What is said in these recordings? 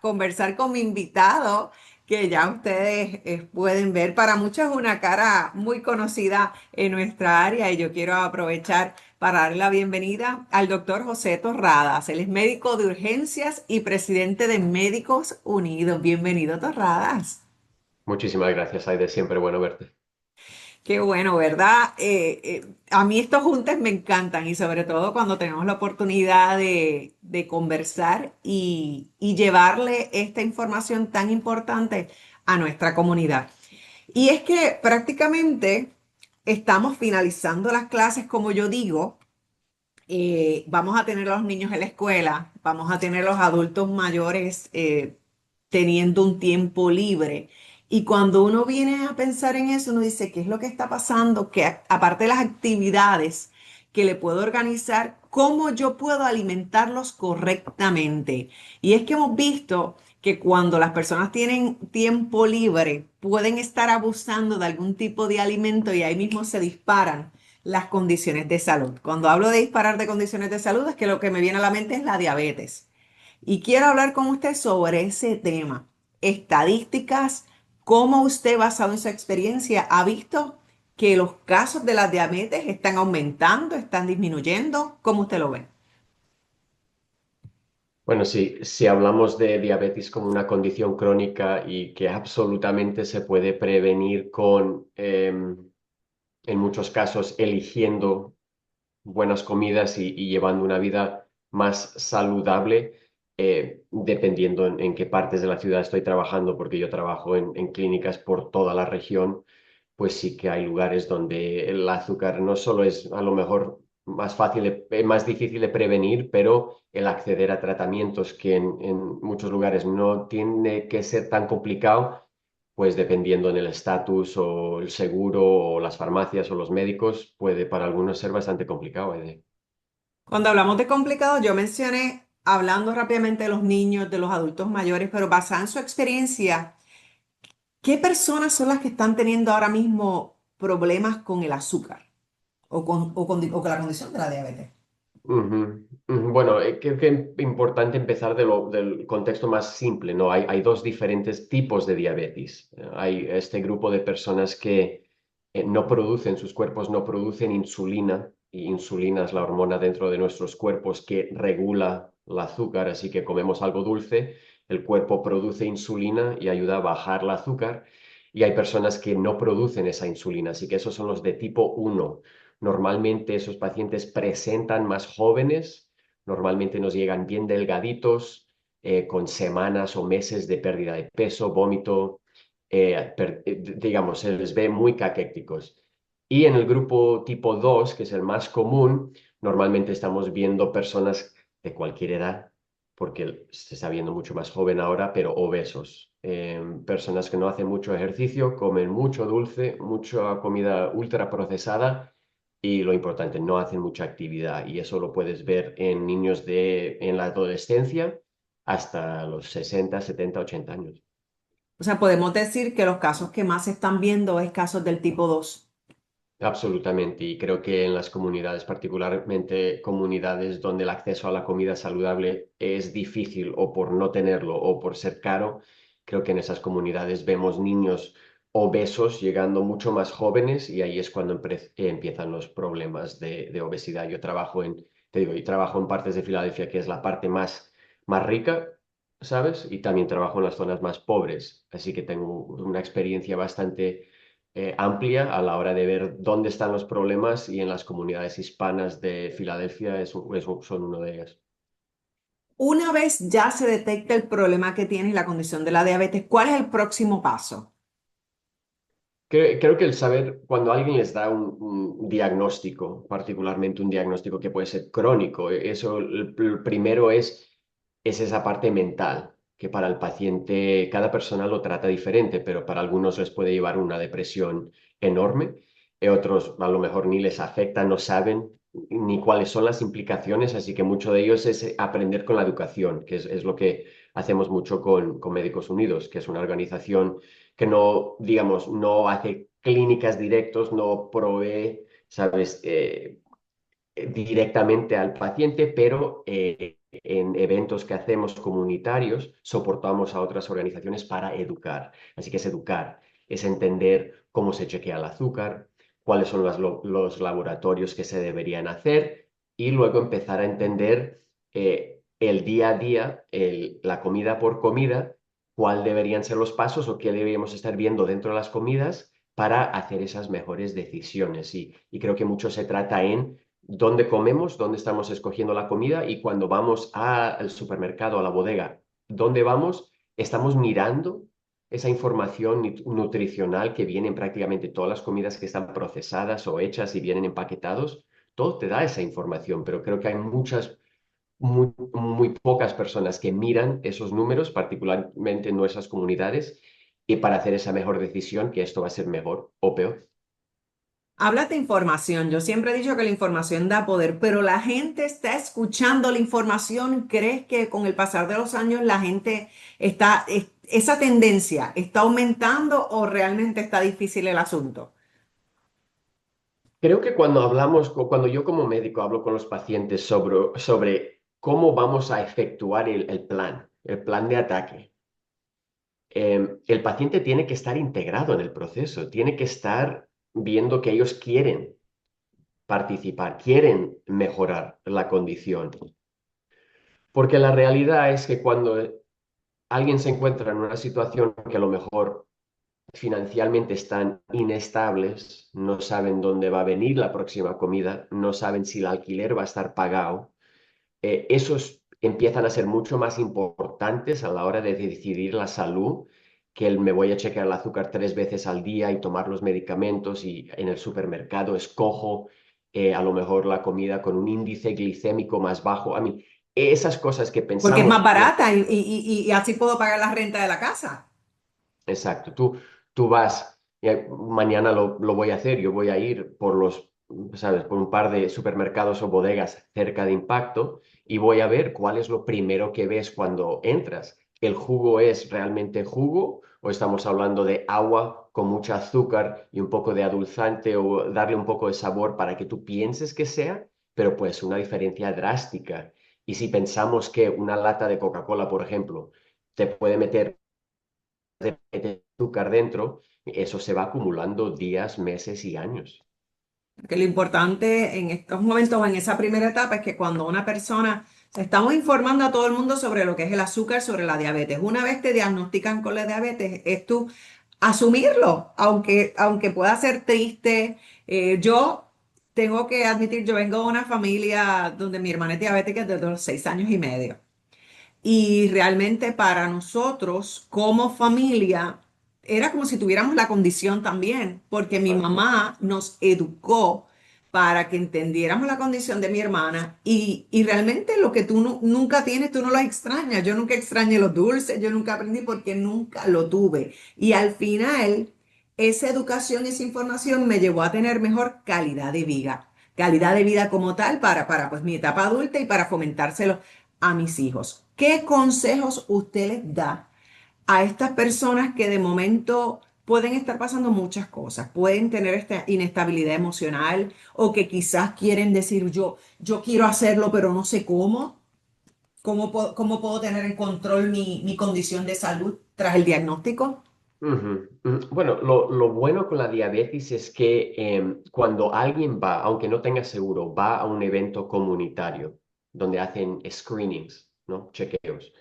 conversar con mi invitado, que ya ustedes pueden ver. Para muchos es una cara muy conocida en nuestra área y yo quiero aprovechar para darle la bienvenida al doctor José Torradas. Él es médico de urgencias y presidente de Médicos Unidos. Bienvenido, Torradas. Muchísimas gracias, Aide. Siempre bueno verte. Qué bueno, ¿verdad? A mí estos juntes me encantan y sobre todo cuando tenemos la oportunidad de conversar y llevarle esta información tan importante a nuestra comunidad. Y es que prácticamente estamos finalizando las clases, como yo digo, vamos a tener a los niños en la escuela, vamos a tener a los adultos mayores teniendo un tiempo libre. Y cuando uno viene a pensar en eso, uno dice, ¿qué es lo que está pasando? Que aparte de las actividades que le puedo organizar, ¿cómo yo puedo alimentarlos correctamente? Y es que hemos visto que cuando las personas tienen tiempo libre, pueden estar abusando de algún tipo de alimento y ahí mismo se disparan las condiciones de salud. Cuando hablo de disparar de condiciones de salud, es que lo que me viene a la mente es la diabetes. Y quiero hablar con usted sobre ese tema. Estadísticas, cómo usted, basado en su experiencia, ha visto que los casos de la diabetes están aumentando, están disminuyendo. ¿Cómo usted lo ve? Bueno, sí, si hablamos de diabetes como una condición crónica y que absolutamente se puede prevenir con, en muchos casos, eligiendo buenas comidas y llevando una vida más saludable, dependiendo en qué partes de la ciudad estoy trabajando, porque yo trabajo en clínicas por toda la región, pues sí que hay lugares donde el azúcar no solo es a lo mejor más fácil, más difícil de prevenir, pero el acceder a tratamientos que en muchos lugares no tiene que ser tan complicado, pues dependiendo en el estatus o el seguro o las farmacias o los médicos, puede para algunos ser bastante complicado. Cuando hablamos de complicados, yo mencioné, hablando rápidamente de los niños, de los adultos mayores, pero basada en su experiencia, ¿qué personas son las que están teniendo ahora mismo problemas con el azúcar o con la condición de la diabetes? Ujú, ujú. Bueno, creo que es importante empezar del contexto más simple, ¿no? Hay dos diferentes tipos de diabetes. Hay este grupo de personas que no producen, sus cuerpos no producen insulina, y insulina es la hormona dentro de nuestros cuerpos que regula el azúcar, así que comemos algo dulce, el cuerpo produce insulina y ayuda a bajar el azúcar, y hay personas que no producen esa insulina, así que esos son los de tipo uno. Normalmente esos pacientes presentan más jóvenes, normalmente nos llegan bien delgaditos, con semanas o meses de pérdida de peso, vómito, digamos, se les ve muy caquéticos. Y en el grupo tipo 2, que es el más común, normalmente estamos viendo personas de cualquier edad, porque se está viendo mucho más joven ahora, pero obesos. Personas que no hacen mucho ejercicio, comen mucho dulce, mucha comida ultra procesada y lo importante, no hacen mucha actividad y eso lo puedes ver en niños en la adolescencia hasta los 60, 70, 80 años. O sea, podemos decir que los casos que más se están viendo es casos del tipo 2. Absolutamente, y creo que en las comunidades, particularmente comunidades donde el acceso a la comida saludable es difícil o por no tenerlo o por ser caro, creo que en esas comunidades vemos niños obesos llegando mucho más jóvenes y ahí es cuando empiezan los problemas de obesidad. Yo trabajo te digo, y trabajo en partes de Filadelfia que es la parte más rica, ¿sabes? Y también trabajo en las zonas más pobres, así que tengo una experiencia bastante amplia a la hora de ver dónde están los problemas y en las comunidades hispanas de Filadelfia son uno de ellas. Una vez ya se detecta el problema que tienes, la condición de la diabetes, ¿cuál es el próximo paso? Creo que el saber cuando alguien les da un diagnóstico, particularmente un diagnóstico que puede ser crónico, eso el primero es esa parte mental, que para el paciente cada persona lo trata diferente, pero para algunos les puede llevar una depresión enorme, y otros a lo mejor ni les afecta, no saben ni cuáles son las implicaciones, así que mucho de ellos es aprender con la educación, que es lo que hacemos mucho con Médicos Unidos, que es una organización que no, digamos, no hace clínicas directos, no provee, ¿sabes? directamente al paciente, pero en eventos que hacemos comunitarios soportamos a otras organizaciones para educar. Así que es educar, es entender cómo se chequea el azúcar, cuáles son los laboratorios que se deberían hacer y luego empezar a entender el día a día, la comida por comida, cuál deberían ser los pasos o qué deberíamos estar viendo dentro de las comidas para hacer esas mejores decisiones. Y creo que mucho se trata en dónde comemos, dónde estamos escogiendo la comida y cuando vamos al supermercado, a la bodega, dónde vamos, estamos mirando esa información nutricional que viene en prácticamente todas las comidas que están procesadas o hechas y vienen empaquetados. Todo te da esa información, pero creo que hay muy pocas personas que miran esos números, particularmente en nuestras comunidades, y para hacer esa mejor decisión, que esto va a ser mejor o peor. Hablas de información. Yo siempre he dicho que la información da poder, pero la gente está escuchando la información. ¿Crees que con el pasar de los años la gente esa tendencia está aumentando o realmente está difícil el asunto? Creo que cuando hablamos, cuando yo como médico hablo con los pacientes sobre cómo vamos a efectuar el plan de ataque, el paciente tiene que estar integrado en el proceso, tiene que estar viendo que ellos quieren participar, quieren mejorar la condición. Porque la realidad es que cuando alguien se encuentra en una situación que a lo mejor financieramente están inestables, no saben dónde va a venir la próxima comida, no saben si el alquiler va a estar pagado, esos empiezan a ser mucho más importantes a la hora de decidir la salud que el me voy a chequear el azúcar 3 veces al día y tomar los medicamentos y en el supermercado escojo a lo mejor la comida con un índice glicémico más bajo. A mí, esas cosas que Porque es más pensamos, barata y así puedo pagar la renta de la casa. exacto, tú vas, mañana lo voy a hacer, yo voy a ir por ¿sabes? Por un par de supermercados o bodegas cerca de Impacto y voy a ver cuál es lo primero que ves cuando entras. ¿El jugo es realmente jugo o estamos hablando de agua con mucho azúcar y un poco de adulzante o darle un poco de sabor para que tú pienses que sea? Pero pues una diferencia drástica. Y si pensamos que una lata de Coca-Cola, por ejemplo, te puede meter de azúcar dentro, eso se va acumulando días, meses y años. Que lo importante en estos momentos, en esa primera etapa, es que cuando una persona, estamos informando a todo el mundo sobre lo que es el azúcar, sobre la diabetes. Una vez te diagnostican con la diabetes, es tú asumirlo, aunque pueda ser triste. Yo tengo que admitir, yo vengo de una familia donde mi hermana es diabética desde los 6 años y medio. Y realmente para nosotros, como familia, era como si tuviéramos la condición también, porque mi Claro. mamá nos educó para que entendiéramos la condición de mi hermana y realmente lo que tú nunca tienes, tú no lo extrañas. Yo nunca extrañé los dulces, yo nunca aprendí porque nunca lo tuve. Y al final, esa educación, esa información me llevó a tener mejor calidad de vida como tal para pues mi etapa adulta y para fomentárselo a mis hijos. ¿Qué consejos usted les da a estas personas que de momento pueden estar pasando muchas cosas, pueden tener esta inestabilidad emocional o que quizás quieren decir yo quiero hacerlo pero no sé cómo? ¿Cómo puedo tener en control mi condición de salud tras el diagnóstico? Ujú, ujú. Bueno, lo bueno con la diabetes es que cuando alguien va, aunque no tenga seguro, va a un evento comunitario donde hacen screenings, ¿no? Chequeos,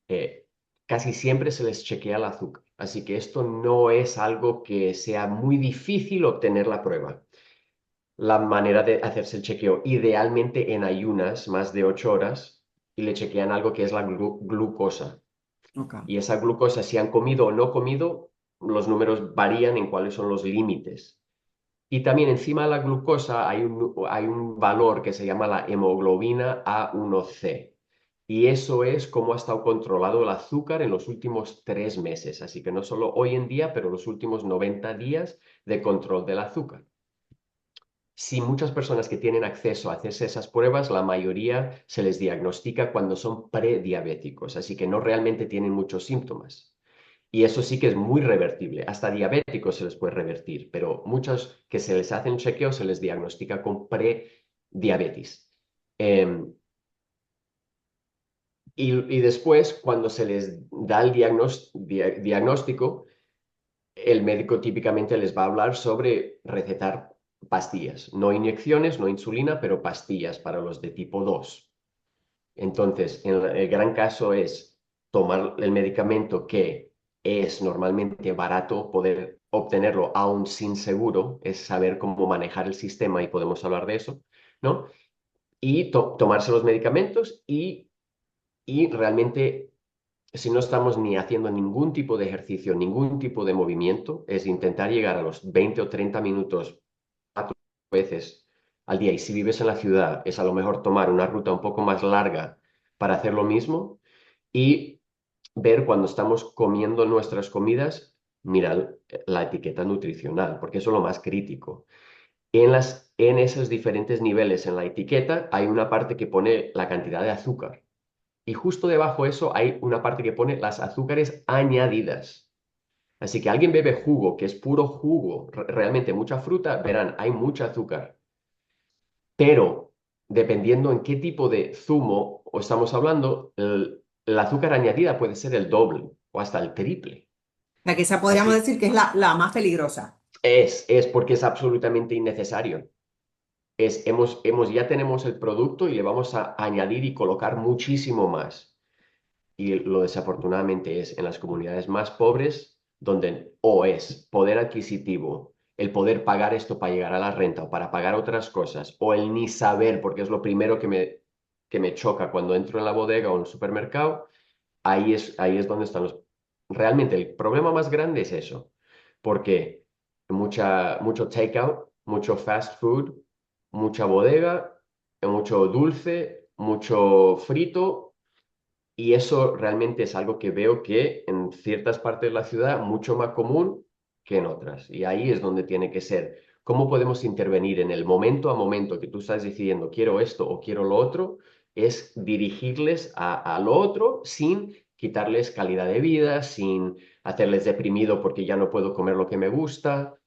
eh, casi siempre se les chequea el azúcar. Así que esto no es algo que sea muy difícil obtener la prueba. La manera de hacerse el chequeo, idealmente en ayunas, más de 8 horas, y le chequean algo que es la glucosa. Okay. Y esa glucosa, si han comido o no comido, los números varían en cuáles son los límites. Y también encima de la glucosa hay un valor que se llama la hemoglobina A1C. Y eso es cómo ha estado controlado el azúcar en los últimos 3 meses. Así que no solo hoy en día, pero los últimos 90 días de control del azúcar. Si muchas personas que tienen acceso a hacerse esas pruebas, la mayoría se les diagnostica cuando son prediabéticos, así que no realmente tienen muchos síntomas. Y eso sí que es muy revertible. Hasta diabéticos se les puede revertir, pero muchos que se les hacen chequeo se les diagnostica con diabetes. Em, y después, cuando se les da el diagnóstico, el médico típicamente les va a hablar sobre recetar pastillas, no inyecciones, no insulina, pero pastillas para los de tipo 2. Entonces, el gran caso es tomar el medicamento que es normalmente barato, poder obtenerlo aún sin seguro, es saber cómo manejar el sistema y podemos hablar de eso, ¿no? Y tomarse los medicamentos y realmente, si no estamos ni haciendo ningún tipo de ejercicio, ningún tipo de movimiento, es intentar llegar a los 20 o 30 minutos a veces al día. Y si vives en la ciudad, es a lo mejor tomar una ruta un poco más larga para hacer lo mismo y ver cuando estamos comiendo nuestras comidas, mirar la etiqueta nutricional, porque eso es lo más crítico. En esos diferentes niveles en la etiqueta hay una parte que pone la cantidad de azúcar. Y justo debajo de eso hay una parte que pone las azúcares añadidas. Así que alguien bebe jugo, que es puro jugo, realmente mucha fruta, verán, hay mucha azúcar. Pero dependiendo en qué tipo de zumo o estamos hablando, el azúcar añadida puede ser el doble o hasta el triple. La que esa podríamos Así decir que es la más peligrosa. es porque es absolutamente innecesario. Ya tenemos el producto y le vamos a añadir y colocar muchísimo más. Y lo desafortunadamente es en las comunidades más pobres, donde o es poder adquisitivo, el poder pagar esto para llegar a la renta o para pagar otras cosas, o el ni saber, porque es lo primero que me choca cuando entro en la bodega o en el supermercado, ahí es donde están los... Realmente el problema más grande es eso, porque mucho takeout, mucho fast food, mucha bodega, mucho dulce, mucho frito y eso realmente es algo que veo que en ciertas partes de la ciudad mucho más común que en otras. Y ahí es donde tiene que ser. ¿Cómo podemos intervenir en el momento a momento que tú estás decidiendo quiero esto o quiero lo otro? Es dirigirles a lo otro sin quitarles calidad de vida, sin hacerles deprimido porque ya no puedo comer lo que me gusta.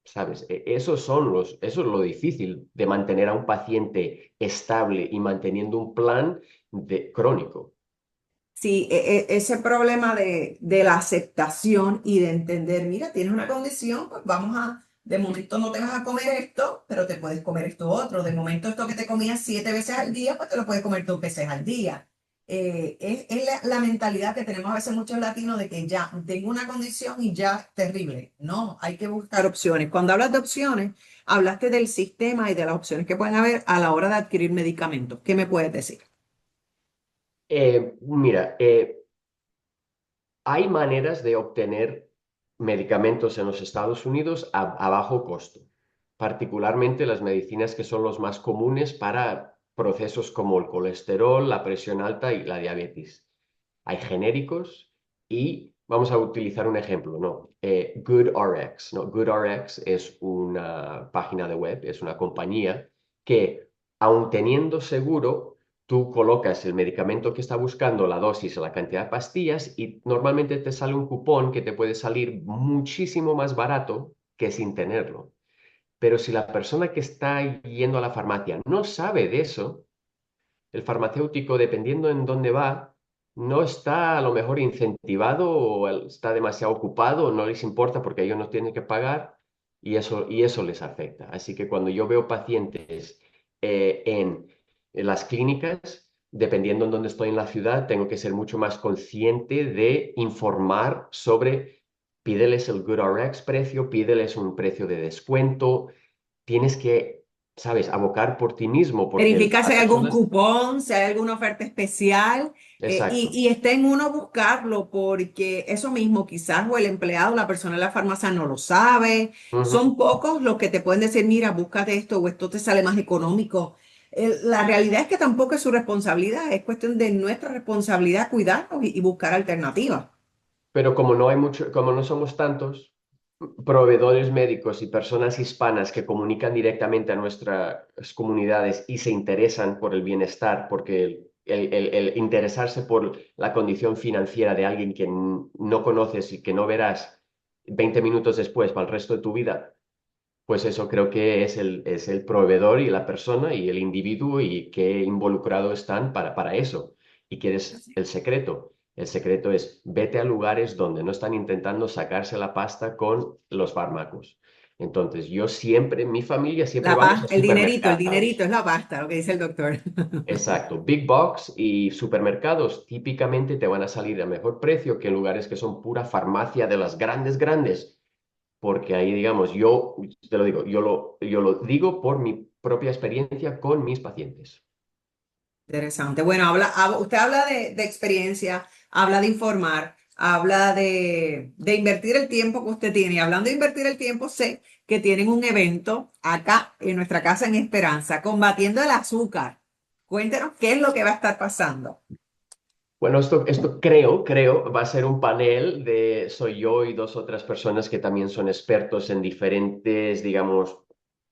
¿Sabes? Eso es lo difícil de mantener a un paciente estable y manteniendo un plan crónico. Sí, ese problema de la aceptación y de entender, mira, tienes una condición, pues de momento no te vas a comer esto, pero te puedes comer esto otro. De momento esto que te comías 7 veces al día, pues te lo puedes comer 2 veces al día. Es la mentalidad que tenemos a veces muchos latinos de que ya tengo una condición y ya terrible. No, hay que buscar opciones. Cuando hablas de opciones, hablaste del sistema y de las opciones que pueden haber a la hora de adquirir medicamentos. ¿Qué me puedes decir? Mira, hay maneras de obtener medicamentos en los Estados Unidos a bajo costo, particularmente las medicinas que son los más comunes para procesos como el colesterol, la presión alta y la diabetes. Hay genéricos y vamos a utilizar un ejemplo, ¿no? GoodRx, ¿no? GoodRx es una página de web, es una compañía que, aun teniendo seguro, tú colocas el medicamento que está buscando, la dosis o la cantidad de pastillas y normalmente te sale un cupón que te puede salir muchísimo más barato que sin tenerlo. Pero si la persona que está yendo a la farmacia no sabe de eso, el farmacéutico, dependiendo en dónde va, no está a lo mejor incentivado o está demasiado ocupado o no les importa porque ellos no tienen que pagar y eso les afecta. Así que cuando yo veo pacientes en las clínicas, dependiendo en dónde estoy en la ciudad, tengo que ser mucho más consciente de informar sobre, pídeles el GoodRx precio, pídeles un precio de descuento, tienes que, ¿sabes?, abocar por ti mismo porque Verifica si las hay algún personas... cupón, si hay alguna oferta especial Exacto. y está en uno buscarlo porque eso mismo, quizás o el empleado, la persona de la farmacia no lo sabe. Ujú. Son pocos los que te pueden decir, mira, búscate esto o esto te sale más económico. La realidad es que tampoco es su responsabilidad, es cuestión de nuestra responsabilidad cuidarnos y buscar alternativas. Pero como no somos tantos proveedores médicos y personas hispanas que comunican directamente a nuestras comunidades y se interesan por el bienestar, porque el interesarse por la condición financiera de alguien que no conoces y que no verás 20 minutos después para el resto de tu vida, pues eso creo que es el proveedor y la persona y el individuo y qué involucrado están para eso. ¿Y qué es el secreto? El secreto es vete a lugares donde no están intentando sacarse la pasta con los fármacos. Entonces, yo siempre, mi familia, siempre vamos a El dinerito supermercados. es la pasta, lo que dice el doctor. Exacto. Big Box y supermercados típicamente te van a salir a mejor precio que en lugares que son pura farmacia de las grandes, grandes. Porque ahí, digamos, yo te lo digo, yo lo digo por mi propia experiencia con mis pacientes. Interesante. Bueno, usted habla de experiencia, habla de informar, habla de invertir el tiempo que usted tiene. Y hablando de invertir el tiempo, sé que tienen un evento acá en nuestra casa en Esperanza, combatiendo el azúcar. Cuéntenos qué es lo que va a estar pasando. Bueno, esto creo, va a ser un panel de soy yo y dos otras personas que también son expertos en diferentes, digamos,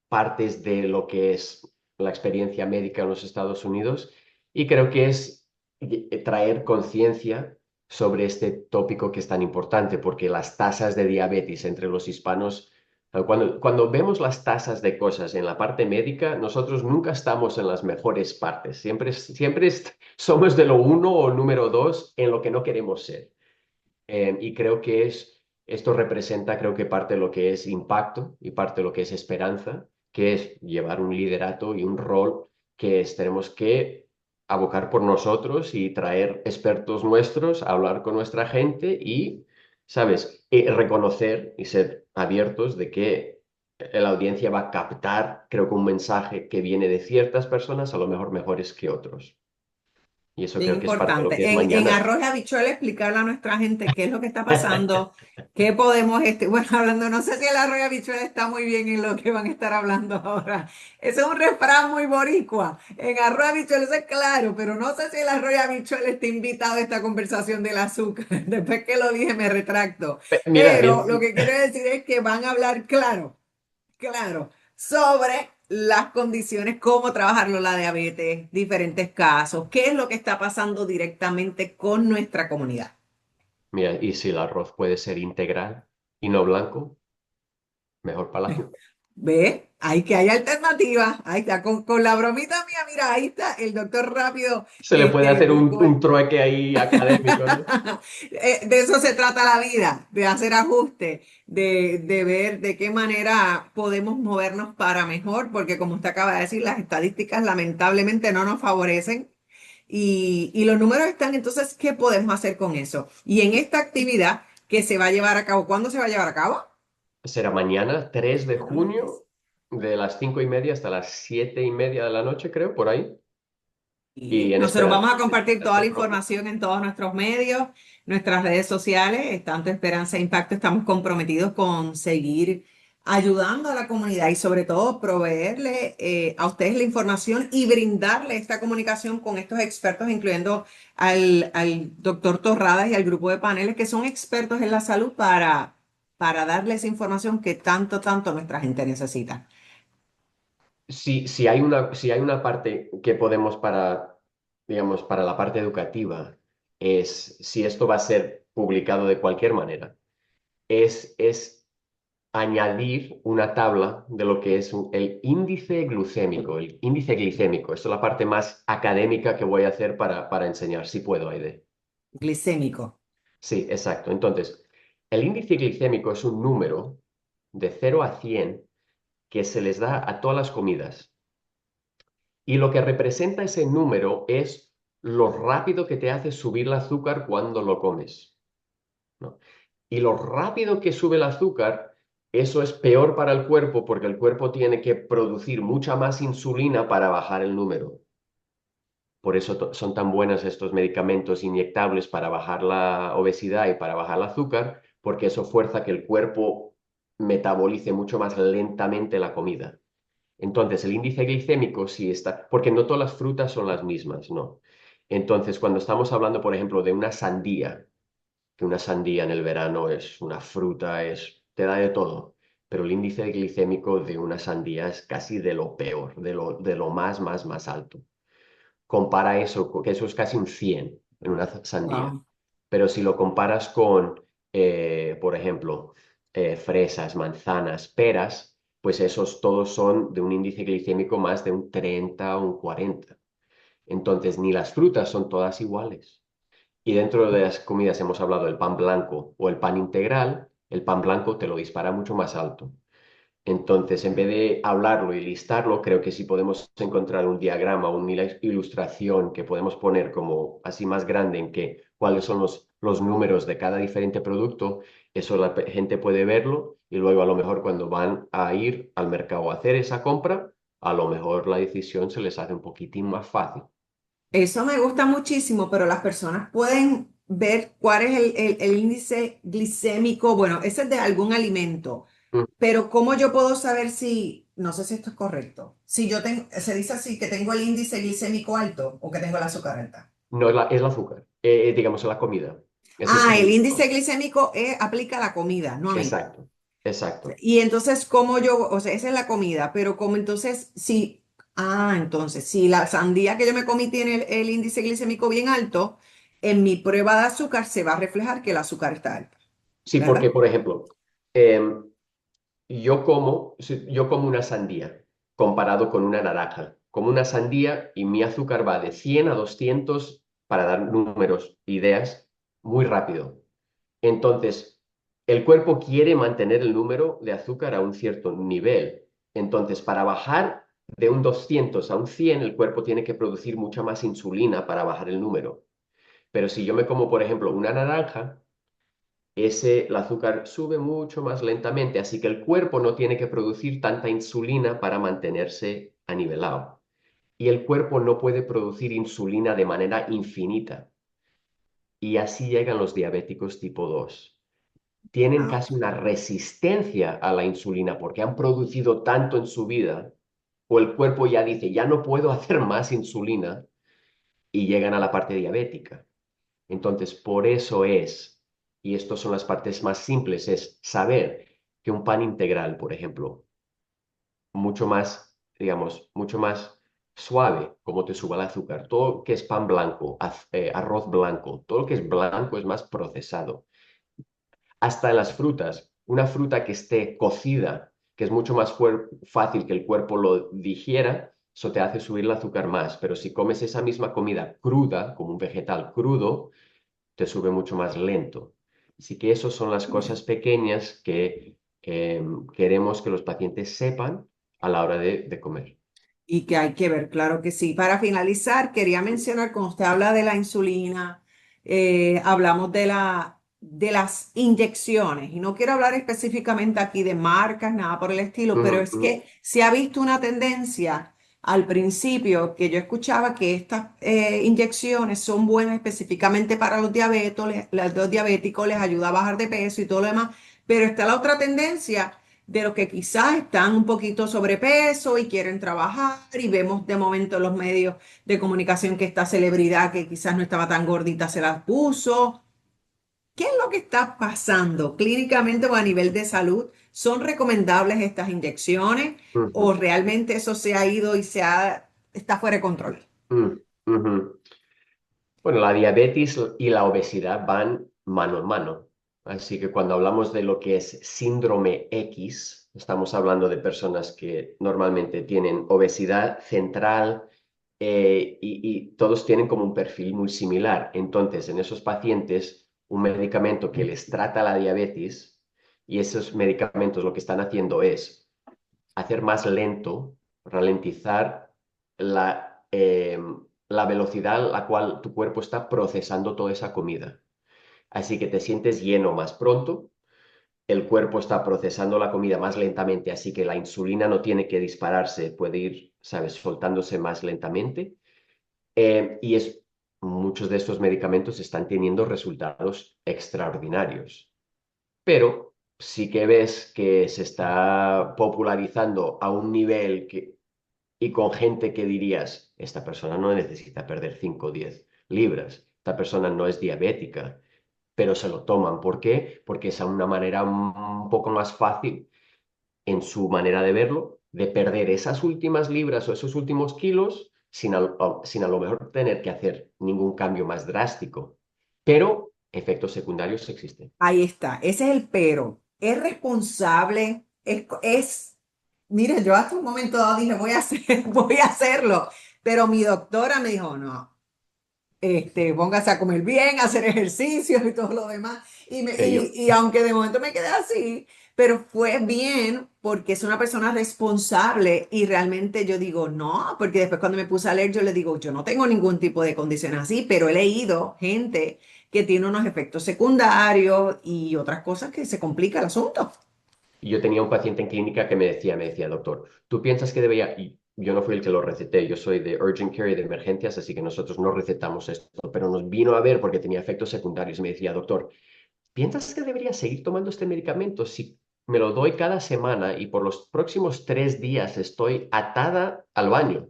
partes de lo que es la experiencia médica en los Estados Unidos. Y creo que es traer conciencia sobre este tópico que es tan importante, porque las tasas de diabetes entre los hispanos, cuando vemos las tasas de cosas en la parte médica, nosotros nunca estamos en las mejores partes. Somos de lo uno o número dos en lo que no queremos ser. Y creo que esto representa, creo que parte de lo que es impacto y parte de lo que es esperanza, que es llevar un liderato y un rol tenemos que abocar por nosotros y traer expertos nuestros, hablar con nuestra gente y, ¿sabes? Y reconocer y ser abiertos de que la audiencia va a captar, creo que un mensaje que viene de ciertas personas, a lo mejor mejores que otros. Y eso Bien creo que es parte de lo que es importante. En mañana. arroz y habichuela explicarle a nuestra gente qué es lo que está pasando, qué podemos, bueno, hablando, no sé si el arroz y habichuela está muy bien en lo que van a estar hablando ahora. Ese es un refrán muy boricua. En arroz y habichuela, eso es claro, pero no sé si el arroz y habichuela está invitado a esta conversación del azúcar. Después que lo dije, me retracto. Mira, Pero lo que quiero decir es que van a hablar claro. Claro, sobre las condiciones, cómo trabajarlo la diabetes, diferentes casos, qué es lo que está pasando directamente con nuestra comunidad. mira, y si el arroz puede ser integral y no blanco, mejor para el azúcar. ¿Ve? Hay que hay alternativas. Ahí está, con la bromita mía, mira, ahí está el doctor rápido, Se le puede hacer buscó. un trueque ahí académico, ¿no? De eso se trata la vida, de hacer ajustes, de ver de qué manera podemos movernos para mejor, porque como usted acaba de decir, las estadísticas lamentablemente no nos favorecen y los números están, entonces, ¿qué podemos hacer con eso? Y en esta actividad que se va a llevar a cabo, ¿cuándo se va a llevar a cabo? Será mañana, 3 de Martes. junio, de las 5:30 hasta las 7:30 de la noche, creo, por ahí. Y Y en nosotros Esperanza, vamos a compartir toda la Esperanza Rojo. información en todos nuestros medios, nuestras redes sociales, tanto Esperanza e Impacto, estamos comprometidos con seguir ayudando a la comunidad y sobre todo proveerle a ustedes la información y brindarle esta comunicación con estos expertos, incluyendo al doctor Torradas y al grupo de paneles que son expertos en la salud para darles información que tanto, tanto nuestra gente necesita. Si hay una parte que podemos digamos, para la parte educativa, es si esto va a ser publicado de cualquier manera, es añadir una tabla de lo que es el índice glucémico, el índice glicémico. Esto es la parte más académica que voy a hacer para enseñar, si puedo, Aide. Glicémico. Sí, exacto. Entonces, el índice glicémico es un número de 0 a 100 que se les da a todas las comidas. Y lo que representa ese número es lo rápido que te hace subir el azúcar cuando lo comes, ¿no? Y lo rápido que sube el azúcar, eso es peor para el cuerpo porque el cuerpo tiene que producir mucha más insulina para bajar el número. Por eso son tan buenos estos medicamentos inyectables para bajar la obesidad y para bajar el azúcar, porque eso fuerza que el cuerpo metabolice mucho más lentamente la comida. Entonces, el índice glicémico sí está, porque no todas las frutas son las mismas, ¿no? Entonces, cuando estamos hablando, por ejemplo, de una sandía, que una sandía en el verano es una fruta, te da de todo, pero el índice glicémico de una sandía es casi de lo peor, de lo más alto. Compara eso, que eso es casi un 100 en una sandía. Wow. Pero si lo comparas con, por ejemplo, fresas, manzanas, peras, pues esos todos son de un índice glicémico más de un 30 o un 40. Entonces, ni las frutas son todas iguales. Y dentro de las comidas hemos hablado del pan blanco o el pan integral. El pan blanco te lo dispara mucho más alto. Entonces, en vez de hablarlo y listarlo, creo que si podemos encontrar un diagrama o una ilustración que podemos poner como así más grande en que cuáles son los números de cada diferente producto, eso la gente puede verlo y luego a lo mejor cuando van a ir al mercado a hacer esa compra, a lo mejor la decisión se les hace un poquitín más fácil. Eso me gusta muchísimo, pero las personas pueden ver cuál es el índice glicémico. Bueno, ese es de algún alimento, Mm, pero ¿cómo yo puedo saber si, no sé si esto es correcto, si yo tengo, se dice así, que tengo el índice glicémico alto o que tengo el azúcar alta? No es el azúcar, digamos la comida. Ese es Ah, el el... índice glicémico aplica a la comida, no a mí. Exacto, exacto. Y entonces, ¿cómo yo, o sea, esa es la comida, pero como entonces, si, entonces, si la sandía que yo me comí tiene el índice glicémico bien alto, en mi prueba de azúcar se va a reflejar que el azúcar está alto, Sí, porque, ¿verdad? por ejemplo, em, yo como una sandía comparado con una naranja. Como una sandía y mi azúcar va de 100 a 200 para dar números, ideas, muy rápido. Entonces, el cuerpo quiere mantener el número de azúcar a un cierto nivel. Entonces, para bajar de un 200 a un 100, el cuerpo tiene que producir mucha más insulina para bajar el número. Pero si yo me como, por ejemplo, una naranja, el azúcar sube mucho más lentamente, así que el cuerpo no tiene que producir tanta insulina para mantenerse anivelado. Y el cuerpo no puede producir insulina de manera infinita. Y así llegan los diabéticos tipo 2. Tienen Ah, casi una resistencia a la insulina porque han producido tanto en su vida, o el cuerpo ya dice, ya no puedo hacer más insulina, y llegan a la parte diabética. Entonces, por eso es, y estas son las partes más simples, es saber que un pan integral, por ejemplo, mucho más, digamos, mucho más suave, como te suba el azúcar, todo lo que es pan blanco, arroz blanco, todo lo que es blanco es más procesado. Hasta en las frutas, una fruta que esté cocida, que es mucho más fácil que el cuerpo lo digiera, eso te hace subir el azúcar más, pero si comes esa misma comida cruda, como un vegetal crudo, te sube mucho más lento. Así que esas son las cosas pequeñas que queremos que los pacientes sepan a la hora de comer. y que hay que ver, claro que sí. Para finalizar, quería mencionar, cuando usted habla de la insulina, hablamos de las inyecciones, y no quiero hablar específicamente aquí de marcas, nada por el estilo, Ujú, pero es ujú, que se ha visto una tendencia al principio que yo escuchaba que estas inyecciones son buenas específicamente para los diabéticos, les ayuda a bajar de peso y todo lo demás, pero está la otra tendencia de los que quizás están un poquito sobrepeso y quieren trabajar, y vemos de momento en los medios de comunicación que esta celebridad que quizás no estaba tan gordita se las puso. ¿Qué es lo que está pasando clínicamente o a nivel de salud? ¿Son recomendables estas inyecciones o ujú, realmente eso se ha ido y está fuera de control? ujú. Bueno, la diabetes y la obesidad van mano en mano. Así que cuando hablamos de lo que es síndrome X, estamos hablando de personas que normalmente tienen obesidad central, y todos tienen como un perfil muy similar. Entonces, en esos pacientes, un medicamento que les trata la diabetes, y esos medicamentos lo que están haciendo es hacer más lento, ralentizar la velocidad a la cual tu cuerpo está procesando toda esa comida. Así que te sientes lleno más pronto, el cuerpo está procesando la comida más lentamente, así que la insulina no tiene que dispararse, puede ir, ¿sabes?, soltándose más lentamente. Muchos de estos medicamentos están teniendo resultados extraordinarios, pero sí que ves que se está popularizando a un nivel y con gente que dirías, esta persona no necesita perder 5 o 10 libras, esta persona no es diabética, pero se lo toman. ¿Por qué? Porque es una manera un poco más fácil en su manera de verlo, de perder esas últimas libras o esos últimos kilos sin a lo mejor tener que hacer ningún cambio más drástico. Pero efectos secundarios existen. Ahí está, ese es el pero. ¿Es responsable? ¿Es mire, yo hasta un momento dado dije, voy a hacer, voy a hacerlo, pero mi doctora me dijo, no, póngase a comer bien, a hacer ejercicios y todo lo demás. Yo, Y aunque de momento me quedé así, pero fue bien porque es una persona responsable y realmente yo digo, no, porque después cuando me puse a leer, yo le digo, yo no tengo ningún tipo de condición así, pero he leído gente que tiene unos efectos secundarios y otras cosas que se complica el asunto. yo tenía un paciente en clínica que me decía, doctor, ¿tú piensas que debería? Y yo no fui el que lo receté, yo soy de urgent care y de emergencias, así que nosotros no recetamos esto, pero nos vino a ver porque tenía efectos secundarios y me decía, doctor, ¿piensas que debería seguir tomando este medicamento si me lo doy cada semana y por los próximos 3 días estoy atada al baño?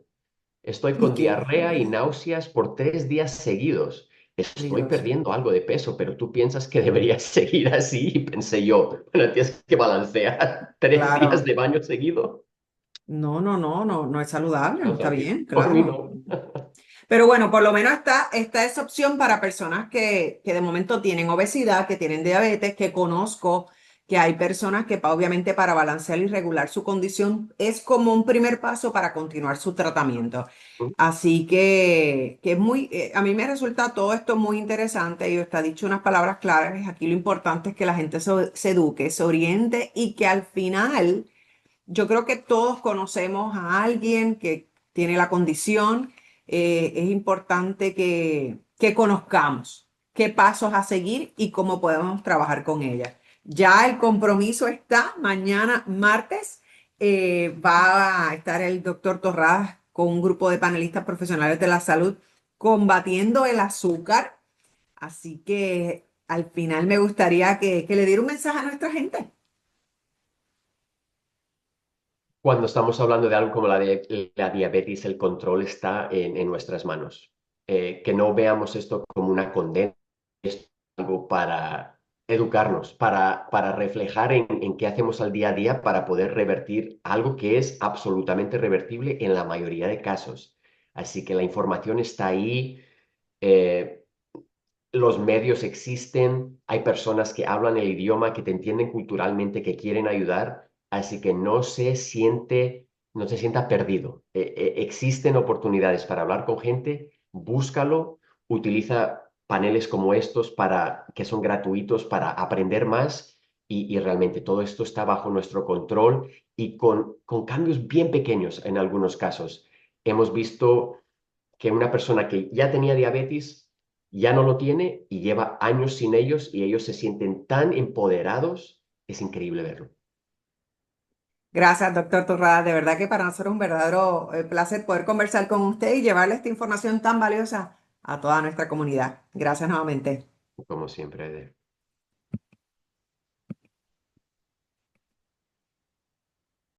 Estoy Y con qué diarrea y barbaridad. náuseas por 3 días seguidos. Estoy Dios perdiendo mío. algo de peso, pero tú piensas que deberías seguir así. Y pensé yo, bueno, tienes que balancear 3 días Claro. de baño seguido. No, no, no, no, no es saludable, No, está bien, por mí claro. no. Pero bueno, por lo menos está esa opción para personas que de momento tienen obesidad, que tienen diabetes, que conozco que hay personas que obviamente para balancear y regular su condición es como un primer paso para continuar su tratamiento. Así que es muy, a mí me resulta todo esto muy interesante y está dicho unas palabras claras. Aquí lo importante es que la gente se eduque, se oriente y que al final yo creo que todos conocemos a alguien que tiene la condición. Es importante que conozcamos qué pasos a seguir y cómo podemos trabajar con ella. Ya el compromiso está. Mañana, martes, va a estar el doctor Torradas con un grupo de panelistas profesionales de la salud combatiendo el azúcar. Así que al final me gustaría que le diera un mensaje a nuestra gente. Cuando estamos hablando de algo como la diabetes, el control está en nuestras manos. Que no veamos esto como una condena, es algo para educarnos, para reflejar en qué hacemos al día a día para poder revertir algo que es absolutamente revertible en la mayoría de casos. Así que la información está ahí. eh, los medios existen, hay personas que hablan el idioma, que te entienden culturalmente, que quieren ayudar, así que no se sienta perdido. Existen oportunidades para hablar con gente, búscalo, utiliza paneles como estos que son gratuitos para aprender más y realmente todo esto está bajo nuestro control y con cambios bien pequeños en algunos casos. Hemos visto que una persona que ya tenía diabetes ya no lo tiene y lleva años sin ellos y ellos se sienten tan empoderados. Es increíble verlo. Gracias, doctor Torrada. De verdad que para nosotros es un verdadero placer poder conversar con usted y llevarle esta información tan valiosa a toda nuestra comunidad. Gracias nuevamente. Como siempre.